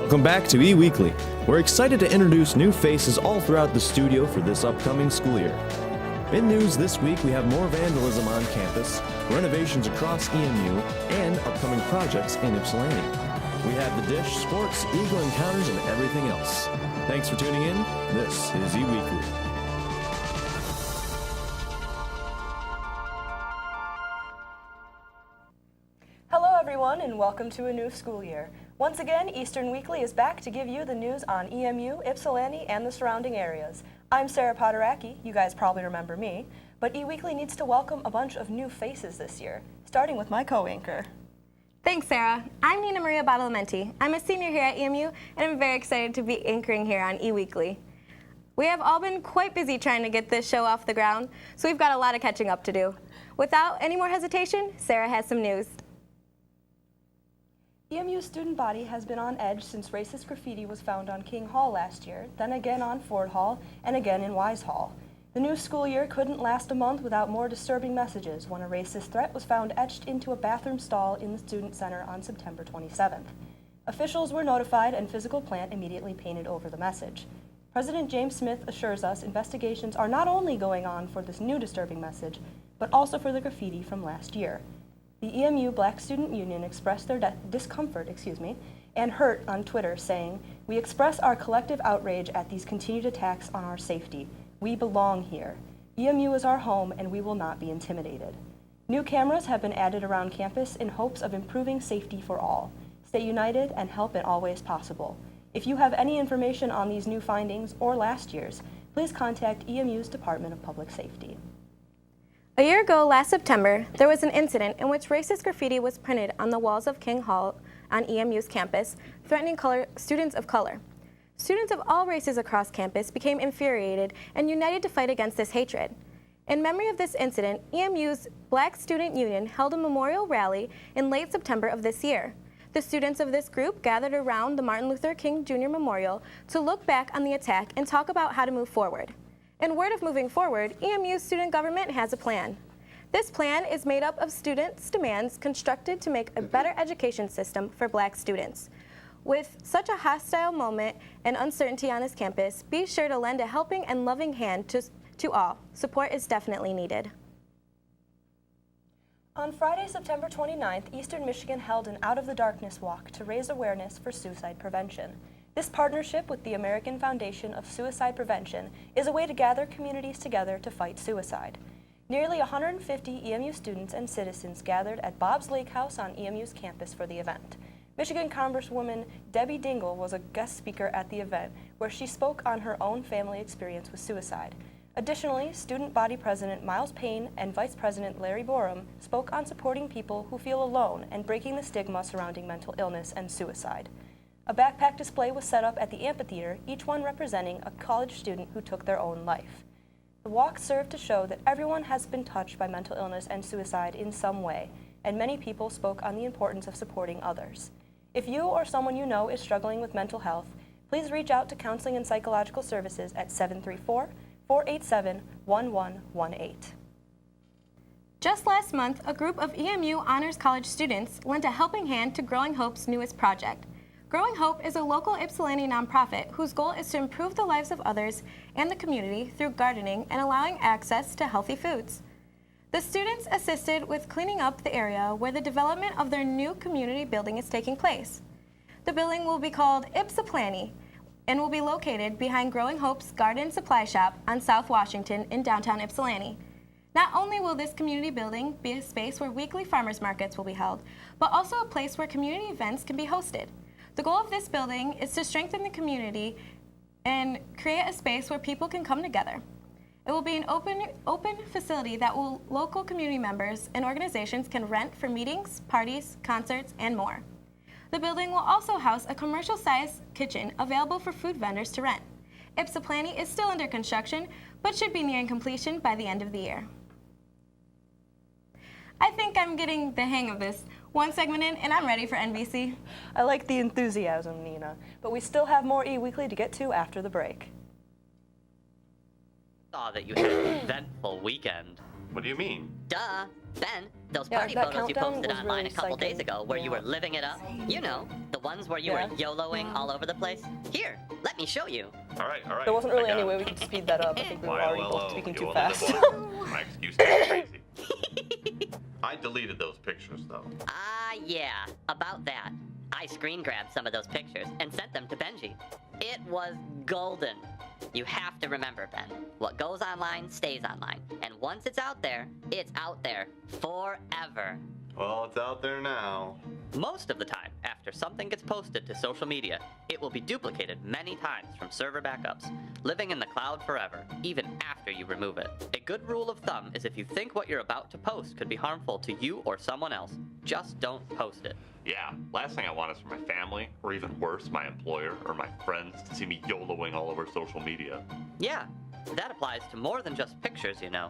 Welcome back to E-Weekly. We're excited to introduce new faces all throughout the studio for this upcoming school year. In news this week, we have more vandalism on campus, renovations across EMU, and upcoming projects in Ypsilanti. We have the dish, sports, Eagle encounters, and everything else. Thanks for tuning in. This is E-Weekly. Hello everyone and welcome to a new school year. Once again, Eastern Weekly is back to give you the news on EMU, Ypsilanti, and the surrounding areas. I'm Sarah Poderacki, you guys probably remember me, but E-Weekly needs to welcome a bunch of new faces this year, starting with my co-anchor. Thanks, Sarah. I'm Nina Maria Badalamenti. I'm a senior here at EMU, and I'm very excited to be anchoring here on E-Weekly. We have all been quite busy trying to get this show off the ground, so we've got a lot of catching up to do. Without any more hesitation, Sarah has some news. EMU's student body has been on edge since racist graffiti was found on King Hall last year, then again on Ford Hall, and again in Wise Hall. The new school year couldn't last a month without more disturbing messages when a racist threat was found etched into a bathroom stall in the Student Center on September 27th. Officials were notified and physical plant immediately painted over the message. President James Smith assures us investigations are not only going on for this new disturbing message, but also for the graffiti from last year. The EMU Black Student Union expressed their discomfort and hurt on Twitter, saying, "We express our collective outrage at these continued attacks on our safety. We belong here. EMU is our home and we will not be intimidated." New cameras have been added around campus in hopes of improving safety for all. Stay united and help in all ways possible. If you have any information on these new findings or last year's, please contact EMU's Department of Public Safety. A year ago, last September, there was an incident in which racist graffiti was printed on the walls of King Hall on EMU's campus, threatening students of color. Students of all races across campus became infuriated and united to fight against this hatred. In memory of this incident, EMU's Black Student Union held a memorial rally in late September of this year. The students of this group gathered around the Martin Luther King Jr. Memorial to look back on the attack and talk about how to move forward. In word of moving forward, EMU's student government has a plan. This plan is made up of students' demands constructed to make a better education system for Black students. With such a hostile moment and uncertainty on this campus, be sure to lend a helping and loving hand to all. Support is definitely needed. On Friday, September 29th, Eastern Michigan held an Out of the Darkness walk to raise awareness for suicide prevention. This partnership with the American Foundation of Suicide Prevention is a way to gather communities together to fight suicide. Nearly 150 EMU students and citizens gathered at Bob's Lake House on EMU's campus for the event. Michigan Congresswoman Debbie Dingell was a guest speaker at the event, where she spoke on her own family experience with suicide. Additionally, Student Body President Miles Payne and Vice President Larry Borum spoke on supporting people who feel alone and breaking the stigma surrounding mental illness and suicide. A backpack display was set up at the amphitheater, each one representing a college student who took their own life. The walk served to show that everyone has been touched by mental illness and suicide in some way, and many people spoke on the importance of supporting others. If you or someone you know is struggling with mental health, please reach out to Counseling and Psychological Services at 734-487-1118. Just last month, a group of EMU Honors College students lent a helping hand to Growing Hope's newest project. Growing Hope is a local Ypsilanti nonprofit whose goal is to improve the lives of others and the community through gardening and allowing access to healthy foods. The students assisted with cleaning up the area where the development of their new community building is taking place. The building will be called Ypsilanti and will be located behind Growing Hope's garden supply shop on South Washington in downtown Ypsilanti. Not only will this community building be a space where weekly farmers markets will be held, but also a place where community events can be hosted. The goal of this building is to strengthen the community and create a space where people can come together. It will be an open facility that local community members and organizations can rent for meetings, parties, concerts, and more. The building will also house a commercial-sized kitchen available for food vendors to rent. Ypsilanti is still under construction, but should be nearing completion by the end of the year. I think I'm getting the hang of this one segment in, and I'm ready for NBC. I like the enthusiasm, Nina, but we still have more E-Weekly to get to after the break. Saw that you had an eventful weekend. What do you mean? Duh, Ben, Those Yeah, party that photos you countdown posted was online really a couple days psycho. ago where you Yeah. were living it up. You know, the ones where you Yeah. were YOLOing all over the place. Here, let me show you. All right. There wasn't really I got any way it. we could speed that up. I think we were already both speaking too fast. My excuse is crazy. I deleted those pictures, though. Yeah, about that. I screen grabbed some of those pictures and sent them to Benji. It was golden. You have to remember, Ben, what goes online stays online. And once it's out there forever. Well, it's out there now. Most of the time, after something gets posted to social media, it will be duplicated many times from server backups, living in the cloud forever, even after you remove it. A good rule of thumb is if you think what you're about to post could be harmful to you or someone else, just don't post it. Yeah, last thing I want is for my family, or even worse, my employer or my friends to see me YOLOing all over social media. Yeah, that applies to more than just pictures, you know.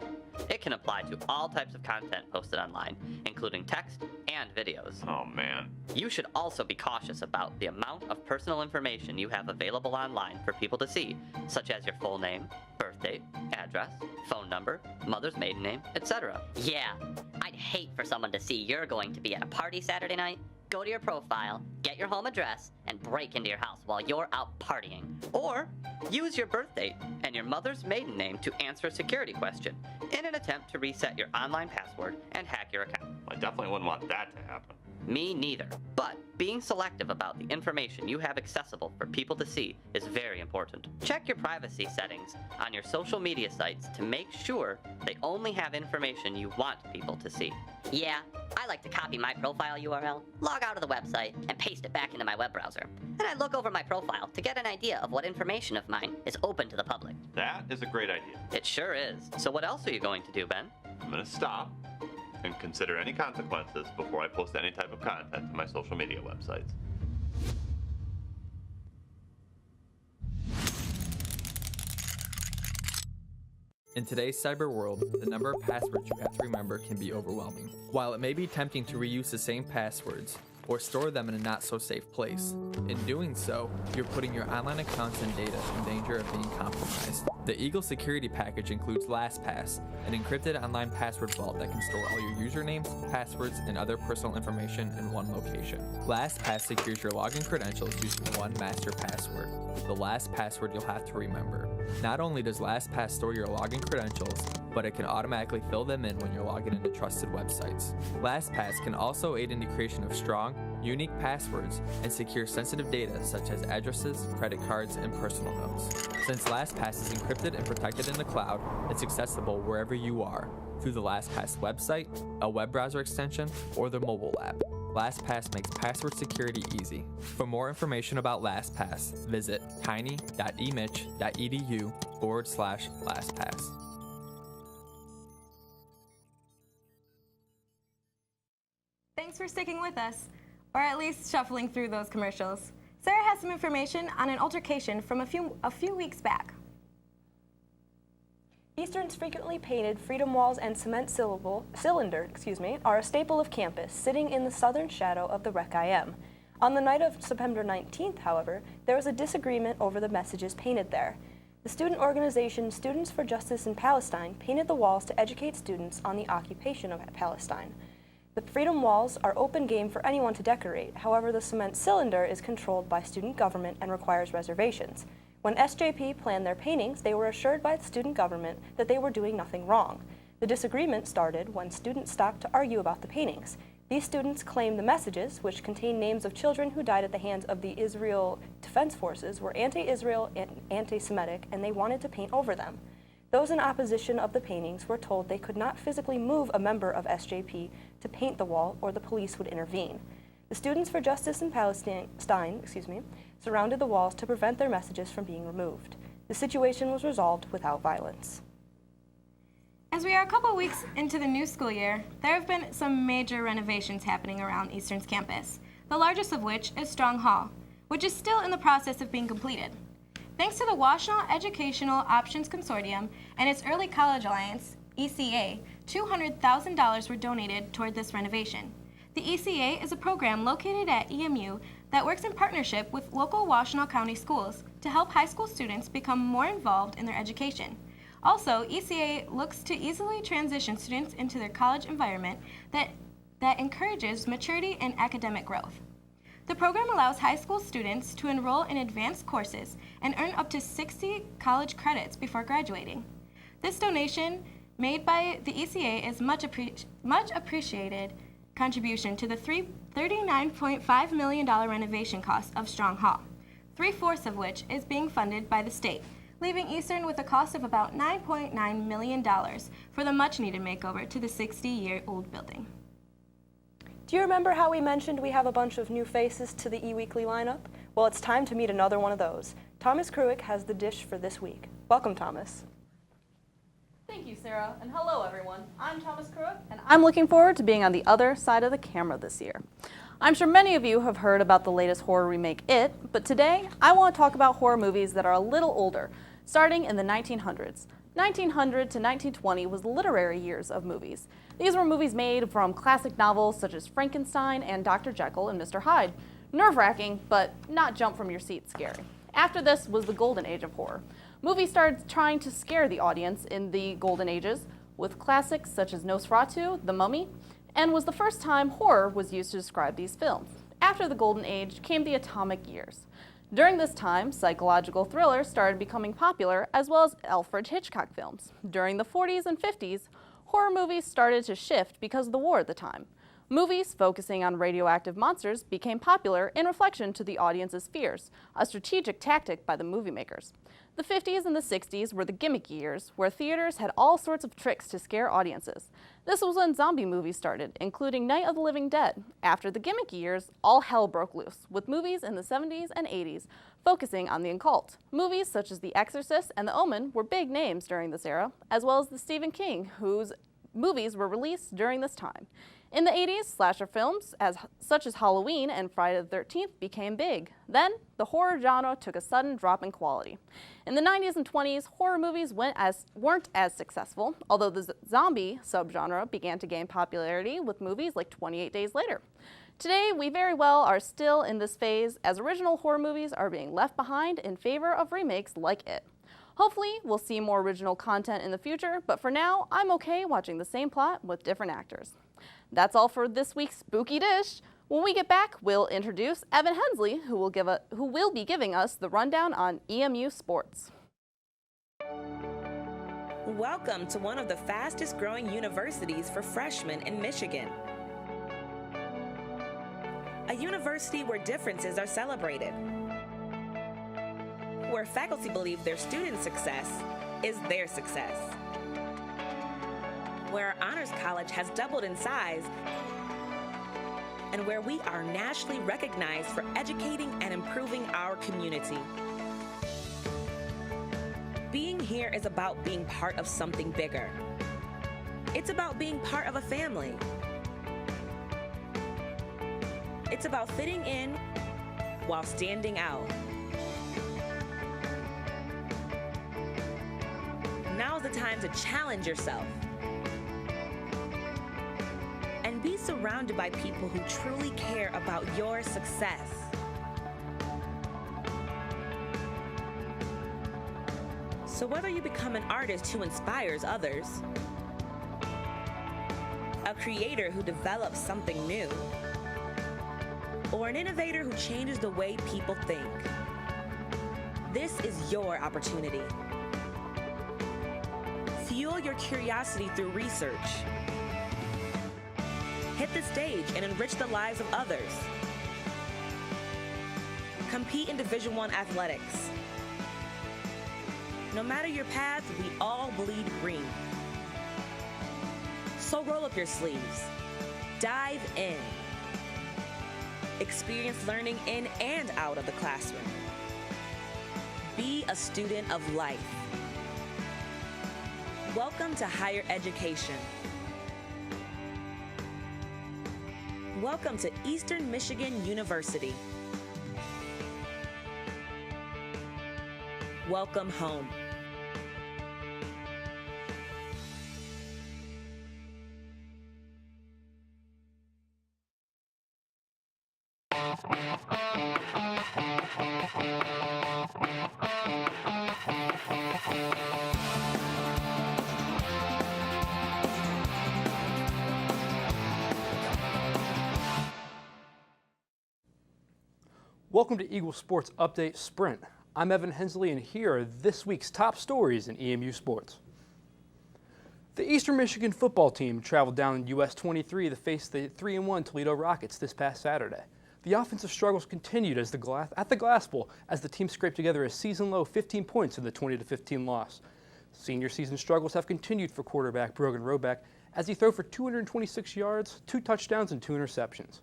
It can apply to all types of content posted online, including text and videos. Oh, man. You should also be cautious about the amount of personal information you have available online for people to see, such as your full name, birth date, address, phone number, mother's maiden name, etc. Yeah, I'd hate for someone to see you're going to be at a party Saturday night, go to your profile, get your home address, and break into your house while you're out partying. Or use your birth date and your mother's maiden name to answer a security question in an attempt to reset your online password and hack your account. I definitely wouldn't want that to happen. Me neither. But being selective about the information you have accessible for people to see is very important. Check your privacy settings on your social media sites to make sure they only have information you want people to see. Yeah, I like to copy my profile URL, log out of the website, and paste it back into my web browser. Then I look over my profile to get an idea of what information of mine is open to the public. That is a great idea. It sure is. So what else are you going to do, Ben? I'm going to stop and consider any consequences before I post any type of content to my social media websites. In today's cyber world, the number of passwords you have to remember can be overwhelming. While it may be tempting to reuse the same passwords or store them in a not-so-safe place, in doing so, you're putting your online accounts and data in danger of being compromised. The Eagle security package includes LastPass, an encrypted online password vault that can store all your usernames, passwords, and other personal information in one location. LastPass secures your login credentials using one master password, the last password you'll have to remember. Not only does LastPass store your login credentials, but it can automatically fill them in when you're logging into trusted websites. LastPass can also aid in the creation of strong, unique passwords and secure sensitive data such as addresses, credit cards, and personal notes. Since LastPass is encrypted and protected in the cloud, it's accessible wherever you are, through the LastPass website, a web browser extension, or the mobile app. LastPass makes password security easy. For more information about LastPass, visit tiny.emich.edu/LastPass. Thanks for sticking with us, or at least shuffling through those commercials. Sarah has some information on an altercation from a few weeks back. Eastern's frequently painted freedom walls and cement cylinder are a staple of campus, sitting in the southern shadow of the Rec IM. On the night of September 19th, however, there was a disagreement over the messages painted there. The student organization Students for Justice in Palestine painted the walls to educate students on the occupation of Palestine. The freedom walls are open game for anyone to decorate. However, the cement cylinder is controlled by student government and requires reservations. When SJP planned their paintings, they were assured by the student government that they were doing nothing wrong. The disagreement started when students stopped to argue about the paintings. These students claimed the messages, which contained names of children who died at the hands of the Israel Defense Forces, were anti-Israel and anti-Semitic, and they wanted to paint over them. Those in opposition of the paintings were told they could not physically move a member of SJP to paint the wall, or the police would intervene. The Students for Justice in Palestine surrounded the walls to prevent their messages from being removed. The situation was resolved without violence. As we are a couple weeks into the new school year, there have been some major renovations happening around Eastern's campus, the largest of which is Strong Hall, which is still in the process of being completed. Thanks to the Washtenaw Educational Options Consortium and its Early College Alliance, ECA, $200,000 were donated toward this renovation. The ECA is a program located at EMU that works in partnership with local Washtenaw County schools to help high school students become more involved in their education. Also, ECA looks to easily transition students into their college environment that encourages maturity and academic growth. The program allows high school students to enroll in advanced courses and earn up to 60 college credits before graduating. This donation made by the ECA is much appreciated contribution to the $39.5 million renovation cost of Strong Hall, 3/4 of which is being funded by the state, leaving Eastern with a cost of about $9.9 million for the much-needed makeover to the 60-year-old building. Do you remember how we mentioned we have a bunch of new faces to the E-Weekly lineup? Well, it's time to meet another one of those. Thomas Kruick has the dish for this week. Welcome, Thomas. Thank you, Sarah, and hello, everyone. I'm Thomas Kruick, and I'm looking forward to being on the other side of the camera this year. I'm sure many of you have heard about the latest horror remake, It, but today I want to talk about horror movies that are a little older, starting in the 1900s. 1900 to 1920 was the literary years of movies. These were movies made from classic novels such as Frankenstein and Dr. Jekyll and Mr. Hyde. Nerve-wracking, but not jump from your seat scary. After this was the golden age of horror. Movies started trying to scare the audience in the golden ages with classics such as Nosferatu, The Mummy, and was the first time horror was used to describe these films. After the golden age came the atomic years. During this time, psychological thrillers started becoming popular, as well as Alfred Hitchcock films. During the 40s and 50s, horror movies started to shift because of the war at the time. Movies focusing on radioactive monsters became popular in reflection to the audience's fears, a strategic tactic by the movie makers. The 50s and the 60s were the gimmick years, where theaters had all sorts of tricks to scare audiences. This was when zombie movies started, including Night of the Living Dead. After the gimmick years, all hell broke loose, with movies in the 70s and 80s focusing on the occult. Movies such as The Exorcist and The Omen were big names during this era, as well as the Stephen King, whose movies were released during this time. In the 80s, slasher films such as Halloween and Friday the 13th became big. Then, the horror genre took a sudden drop in quality. In the 90s and 20s, horror movies weren't as successful, although the zombie subgenre began to gain popularity with movies like 28 Days Later. Today, we very well are still in this phase, as original horror movies are being left behind in favor of remakes like It. Hopefully, we'll see more original content in the future, but for now, I'm okay watching the same plot with different actors. That's all for this week's Spooky Dish. When we get back, we'll introduce Evan Hensley, who will be giving us the rundown on EMU sports. Welcome to one of the fastest growing universities for freshmen in Michigan. A university where differences are celebrated, where faculty believe their students' success is their success, where our honors college has doubled in size, and where we are nationally recognized for educating and improving our community. Being here is about being part of something bigger. It's about being part of a family. It's about fitting in while standing out. Now's the time to challenge yourself and be surrounded by people who truly care about your success. So whether you become an artist who inspires others, a creator who develops something new, or an innovator who changes the way people think, this is your opportunity. Fuel your curiosity through research. Hit the stage and enrich the lives of others. Compete in Division I athletics. No matter your path, we all bleed green. So roll up your sleeves. Dive in. Experience learning in and out of the classroom. Be a student of life. Welcome to higher education. Welcome to Eastern Michigan University. Welcome home. Welcome to Eagle Sports Update Sprint. I'm Evan Hensley, and here are this week's top stories in EMU sports. The Eastern Michigan football team traveled down US 23 to face the 3-1 Toledo Rockets this past Saturday. The offensive struggles continued at the Glass Bowl as the team scraped together a season-low 15 points in the 20-15 loss. Senior season struggles have continued for quarterback Brogan Roback as he threw for 226 yards, 2 touchdowns, and 2 interceptions,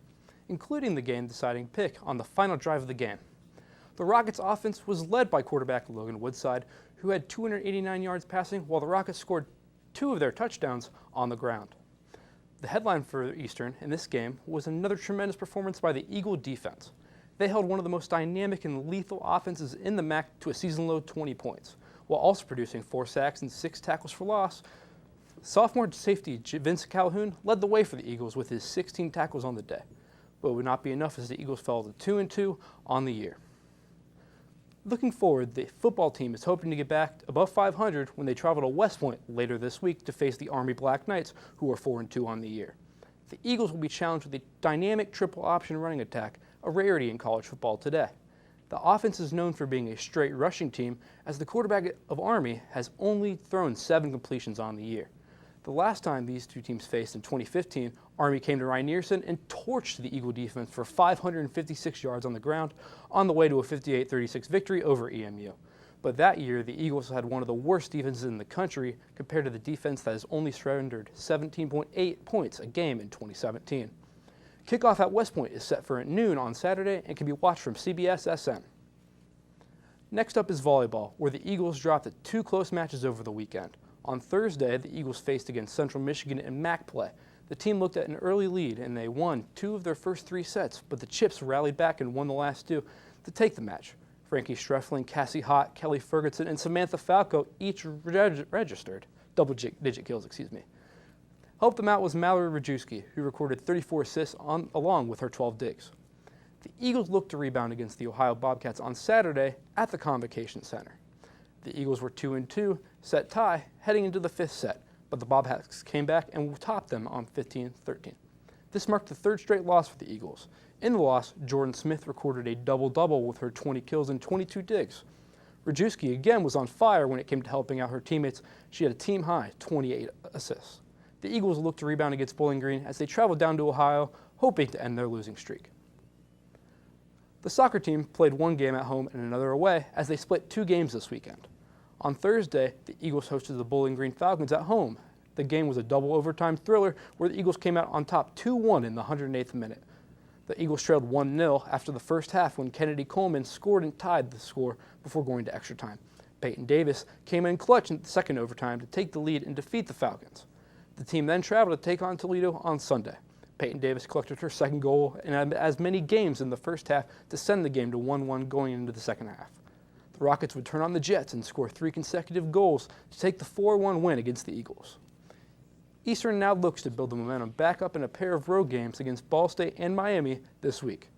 including the game-deciding pick on the final drive of the game. The Rockets' offense was led by quarterback Logan Woodside, who had 289 yards passing, while the Rockets scored 2 of their touchdowns on the ground. The headline for Eastern in this game was another tremendous performance by the Eagle defense. They held one of the most dynamic and lethal offenses in the MAC to a season-low 20 points, while also producing 4 sacks and 6 tackles for loss. Sophomore safety Vince Calhoun led the way for the Eagles with his 16 tackles on the day, but it would not be enough as the Eagles fell to 2-2 on the year. Looking forward, the football team is hoping to get back above 500 when they travel to West Point later this week to face the Army Black Knights, who are 4-2 on the year. The Eagles will be challenged with a dynamic triple option running attack, a rarity in college football today. The offense is known for being a straight rushing team, as the quarterback of Army has only thrown 7 completions on the year. The last time these two teams faced in 2015, Army came to Rynearson and torched the Eagle defense for 556 yards on the ground on the way to a 58-36 victory over EMU. But that year, the Eagles had one of the worst defenses in the country compared to the defense that has only surrendered 17.8 points a game in 2017. Kickoff at West Point is set for noon on Saturday and can be watched from CBS-SN. Next up is volleyball, where the Eagles dropped at 2 close matches over the weekend. On Thursday, the Eagles faced against Central Michigan in MAC play. The team looked at an early lead, and they won 2 of their first 3 sets, but the Chips rallied back and won the last 2 to take the match. Frankie Streffling, Cassie Hott, Kelly Ferguson, and Samantha Falco each registered double-digit kills. Helped them out was Mallory Rajewski, who recorded 34 assists along with her 12 digs. The Eagles looked to rebound against the Ohio Bobcats on Saturday at the Convocation Center. The Eagles were 2-2, set tie, heading into the 5th set, but the Bobcats came back and topped them on 15-13. This marked the 3rd straight loss for the Eagles. In the loss, Jordan Smith recorded a double-double with her 20 kills and 22 digs. Rajewski again was on fire when it came to helping out her teammates. She had a team-high 28 assists. The Eagles looked to rebound against Bowling Green as they traveled down to Ohio, hoping to end their losing streak. The soccer team played 1 game at home and another away as they split 2 games this weekend. On Thursday, the Eagles hosted the Bowling Green Falcons at home. The game was a double overtime thriller where the Eagles came out on top 2-1 in the 108th minute. The Eagles trailed 1-0 after the first half when Kennedy Coleman scored and tied the score before going to extra time. Peyton Davis came in clutch in the second overtime to take the lead and defeat the Falcons. The team then traveled to take on Toledo on Sunday. Peyton Davis collected her 2nd goal and had as many games in the first half to send the game to 1-1 going into the second half. The Rockets would turn on the Jets and score 3 consecutive goals to take the 4-1 win against the Eagles. Eastern now looks to build the momentum back up in a pair of road games against Ball State and Miami this week.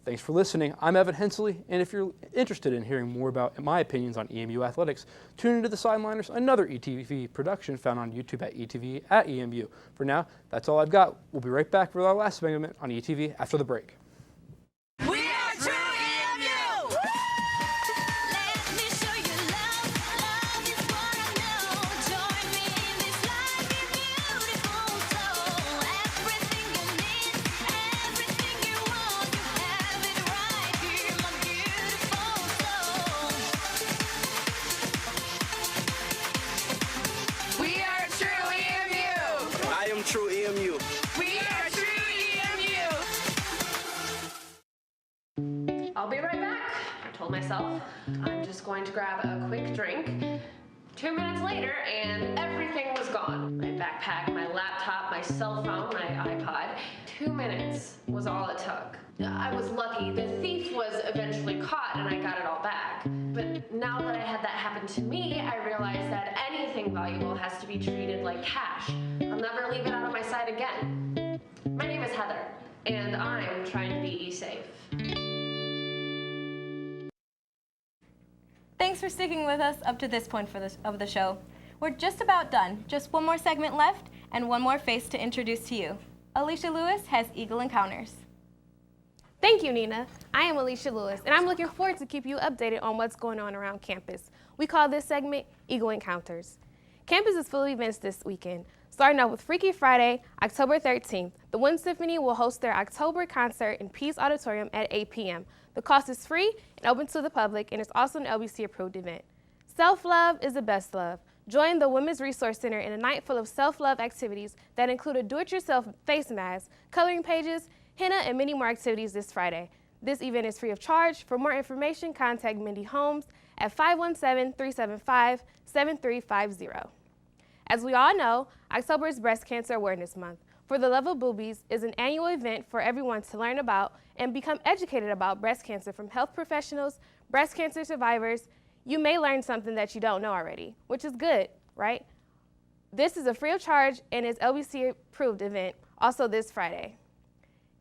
Thanks for listening. I'm Evan Hensley, and if you're interested in hearing more about my opinions on EMU athletics, tune into The Sideliners, another ETV production found on YouTube at ETV at EMU. For now, that's all I've got. We'll be right back with our last segment on ETV after the break. True EMU. We are true EMU. I'll be right back. I told myself I'm just going to grab a quick drink. 2 minutes later, and everything was gone. My backpack, my laptop, my cell phone, my iPod. 2 minutes was all it took. I was lucky. The thief was eventually caught, and I got it all back. But now that I had that happen to me, I realized that anything valuable has to be treated like cash. I'll never leave it out of my sight again. My name is Heather, and I'm trying to be safe. Thanks for sticking with us up to this point of the show. We're just about done. Just one more segment left and one more face to introduce to you. Alicia Lewis has Eagle Encounters. Thank you, Nina. I am Alicia Lewis, and I'm looking forward to keep you updated on what's going on around campus. We call this segment Eagle Encounters. Campus is full of events this weekend. Starting out with Freaky Friday, October 13th, the Wind Symphony will host their October concert in Peace Auditorium at 8 p.m. The cost is free and open to the public, and it's also an LBC-approved event. Self-love is the best love. Join the Women's Resource Center in a night full of self-love activities that include a do-it-yourself face mask, coloring pages, henna, and many more activities this Friday. This event is free of charge. For more information, contact Mindy Holmes at 517-375-7350. As we all know, October is Breast Cancer Awareness Month. For the Love of Boobies is an annual event for everyone to learn about and become educated about breast cancer from health professionals, breast cancer survivors. You may learn something that you don't know already, which is good, right? This is a free of charge and is LBC approved event, also this Friday.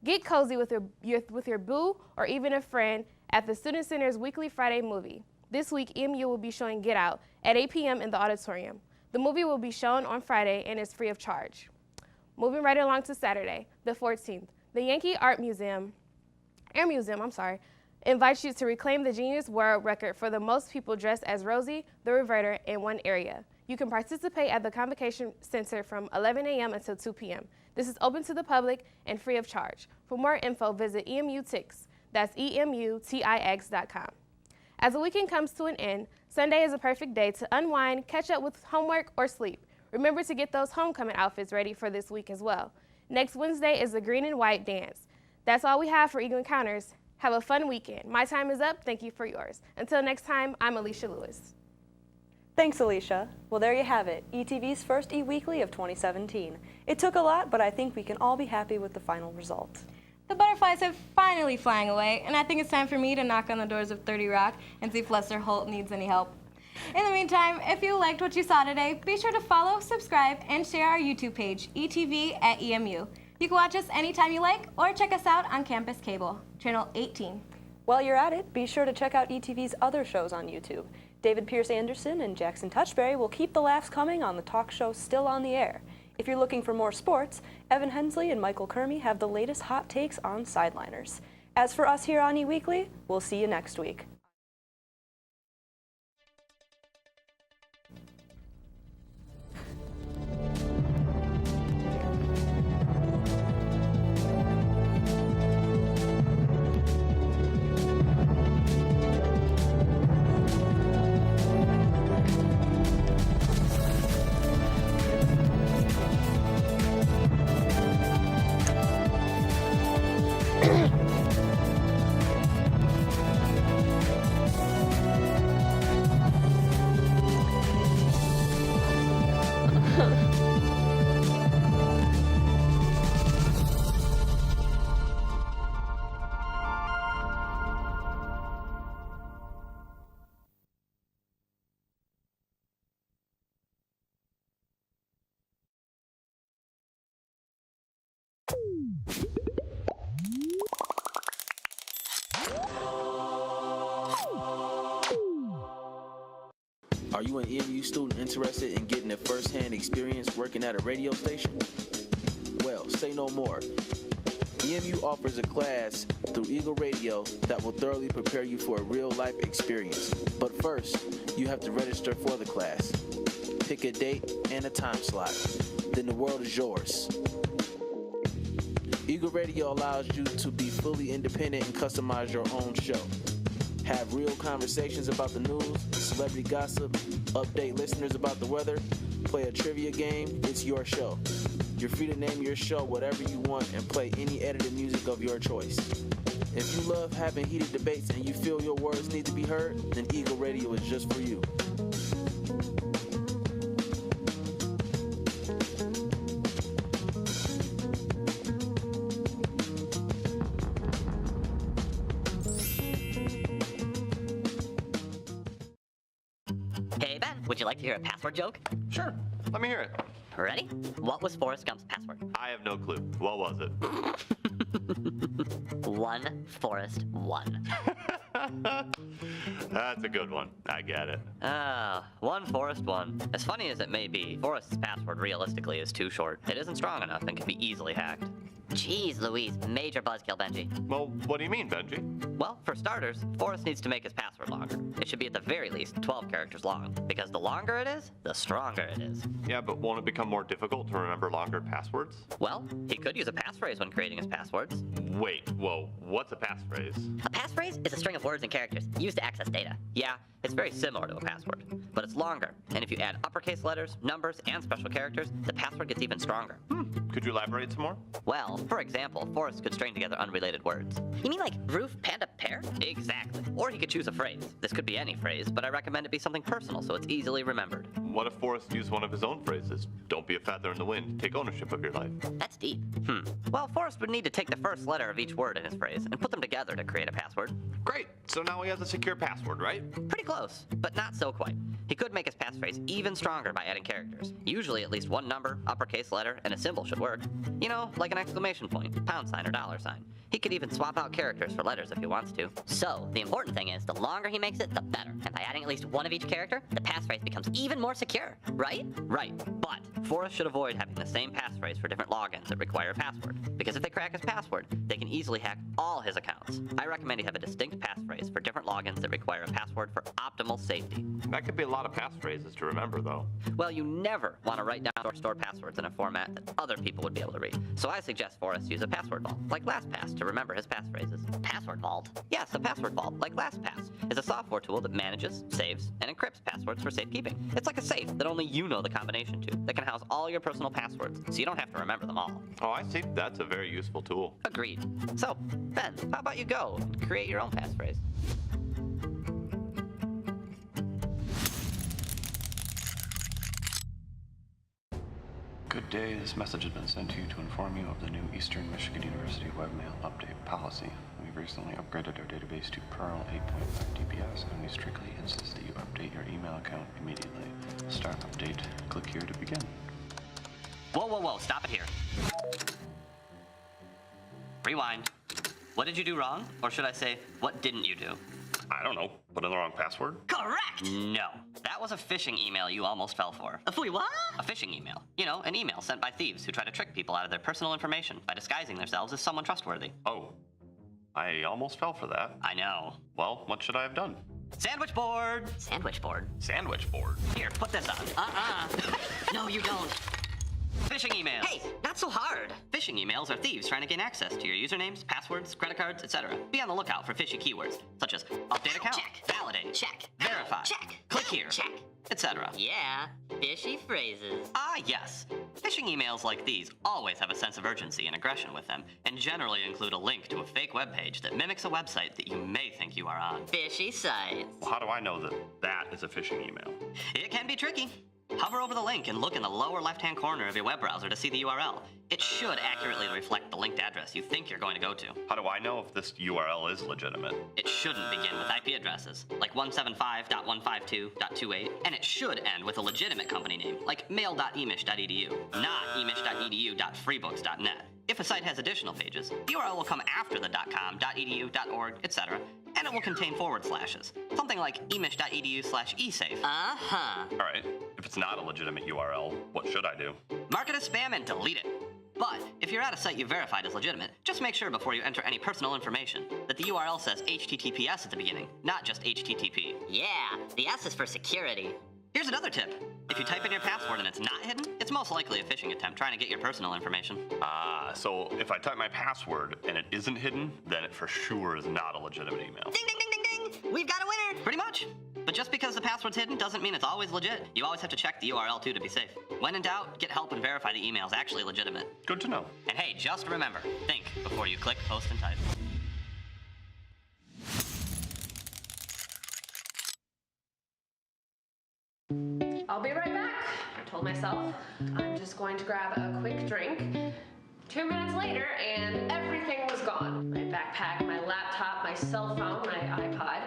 Get cozy with your boo or even a friend at the Student Center's weekly Friday movie. This week, EMU will be showing Get Out at 8 p.m. in the auditorium. The movie will be shown on Friday and is free of charge. Moving right along to Saturday, the 14th, the Yankee Air Museum, invites you to reclaim the Guinness World Record for the most people dressed as Rosie the Reverter in one area. You can participate at the Convocation Center from 11 a.m. until 2 p.m. This is open to the public and free of charge. For more info, visit EMUTix. That's EMUTIX.com. As the weekend comes to an end, Sunday is a perfect day to unwind, catch up with homework, or sleep. Remember to get those homecoming outfits ready for this week as well. Next Wednesday is the Green and White Dance. That's all we have for Eagle Encounters. Have a fun weekend. My time is up. Thank you for yours. Until next time, I'm Alicia Lewis. Thanks, Alicia. Well, there you have it, ETV's first E-Weekly of 2017. It took a lot, but I think we can all be happy with the final result. The butterflies have finally flying away, and I think it's time for me to knock on the doors of 30 Rock and see if Lester Holt needs any help. In the meantime, if you liked what you saw today, be sure to follow, subscribe, and share our YouTube page, ETV at EMU. You can watch us anytime you like, or check us out on Campus Cable, channel 18. While you're at it, be sure to check out ETV's other shows on YouTube. David Pierce Anderson and Jackson Touchberry will keep the laughs coming on the talk show Still on the Air. If you're looking for more sports, Evan Hensley and Michael Kermy have the latest hot takes on Sideliners. As for us here on E-Weekly, we'll see you next week. Are you an EMU student interested in getting a first-hand experience working at a radio station? Well, say no more. EMU offers a class through Eagle Radio that will thoroughly prepare you for a real-life experience. But first, you have to register for the class. Pick a date and a time slot. Then the world is yours. Eagle Radio allows you to be fully independent and customize your own show. Have real conversations about the news, celebrity gossip, update listeners about the weather, play a trivia game. It's your show. You're free to name your show whatever you want and play any edited music of your choice. If you love having heated debates and you feel your words need to be heard, then Eagle Radio is just for you. Hey Ben, would you like to hear a password joke? Sure, let me hear it. Ready? What was Forrest Gump's password? I have no clue. What was it? One Forrest one. That's a good one. I get it. One Forrest one. As funny as it may be, Forrest's password realistically is too short. It isn't strong enough and can be easily hacked. Jeez Louise, major buzzkill, Benji. Well, what do you mean, Benji? Well, for starters, Forrest needs to make his password longer. It should be at the very least 12 characters long, because the longer it is, the stronger it is. Yeah, but won't it become more difficult to remember longer passwords? Well, he could use a passphrase when creating his passwords. Wait, whoa, what's a passphrase? A passphrase is a string of words and characters used to access data. Yeah, it's very similar to a password, but it's longer, and if you add uppercase letters, numbers, and special characters, the password gets even stronger. Could you elaborate some more? Well, for example, Forrest could string together unrelated words. You mean like roof, panda, pear? Exactly. Or he could choose a phrase. This could be any phrase, but I recommend it be something personal so it's easily remembered. What if Forrest used one of his own phrases? Don't be a feather in the wind. Take ownership of your life. That's deep. Well, Forrest would need to take the first letter of each word in his phrase and put them together to create a password. Great. So now he has a secure password, right? Pretty close, but not so quite. He could make his passphrase even stronger by adding characters. Usually at least one number, uppercase letter, and a symbol should work. You know, like an exclamation point, pound sign, or dollar sign. He could even swap out characters for letters if he wants to. So, the important thing is, the longer he makes it, the better. And by adding at least one of each character, the passphrase becomes even more secure, right? Right. But Forrest should avoid having the same passphrase for different logins that require a password. Because if they crack his password, they can easily hack all his accounts. I recommend he have a distinct passphrase for different logins that require a password for optimal safety. That could be a lot of passphrases to remember, though. Well, you never want to write down or store passwords in a format that other people would be able to read. So I suggest Forrest use a password vault, like LastPass, to remember his passphrases. Password vault? Yes, a password vault, like LastPass, is a software tool that manages, saves, and encrypts passwords for safekeeping. It's like a safe that only you know the combination to, that can house all your personal passwords, so you don't have to remember them all. Oh, I see. That's a very useful tool. Agreed. So, Ben, how about you go and create your own passphrase? Good day, this message has been sent to you to inform you of the new Eastern Michigan University webmail update policy. We've recently upgraded our database to Perl 8.5 DPS, and we strictly insist that you update your email account immediately. Start update. Click here to begin. Whoa, whoa, whoa, stop it here. Rewind. What did you do wrong? Or should I say, what didn't you do? I don't know. Put in the wrong password? Correct! No. That was a phishing email you almost fell for. Wait, what? A phishing email. You know, an email sent by thieves who try to trick people out of their personal information by disguising themselves as someone trustworthy. Oh. I almost fell for that. I know. Well, what should I have done? Sandwich board! Sandwich board? Sandwich board? Here, put this on. No, you don't. Phishing emails. Hey, not so hard. Phishing emails are thieves trying to gain access to your usernames, passwords, credit cards, etc. Be on the lookout for fishy keywords, such as update account, Check. validate, Check. verify, Check. click here, Check. etc. Yeah, fishy phrases. Ah, yes. Phishing emails like these always have a sense of urgency and aggression with them, and generally include a link to a fake webpage that mimics a website that you may think you are on. Fishy sites. Well, how do I know that that is a phishing email? It can be tricky. Hover over the link and look in the lower left-hand corner of your web browser to see the URL. It should accurately reflect the linked address you think you're going to go to. How do I know if this URL is legitimate? It shouldn't begin with IP addresses, like 175.152.28, and it should end with a legitimate company name, like mail.emish.edu, not emish.edu.freebooks.net. If a site has additional pages, the URL will come after the .com, .edu, .org, etc., and it will contain forward slashes, something like emish.edu/esafe. All right. If it's not a legitimate URL, what should I do? Mark it as spam and delete it. But if you're at a site you verified as legitimate, just make sure before you enter any personal information that the URL says HTTPS at the beginning, not just HTTP. Yeah, the S is for security. Here's another tip. If you type in your password and it's not hidden, it's most likely a phishing attempt trying to get your personal information. So if I type my password and it isn't hidden, then it for sure is not a legitimate email. Ding, ding, ding, ding, ding! We've got a winner! Pretty much. But just because the password's hidden doesn't mean it's always legit. You always have to check the URL too to be safe. When in doubt, get help and verify the email's actually legitimate. Good to know. And hey, just remember, think before you click, post, and type. I'll be right back, I told myself. I'm just going to grab a quick drink. 2 minutes later, and everything was gone. My backpack, my laptop, my cell phone, my iPod.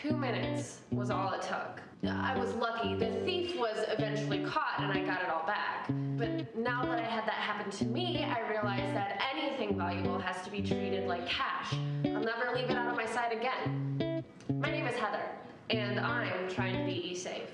2 minutes was all it took. I was lucky. The thief was eventually caught and I got it all back. But now that I had that happen to me, I realized that anything valuable has to be treated like cash. I'll never leave it out of my sight again. My name is Heather, and I'm trying to be safe.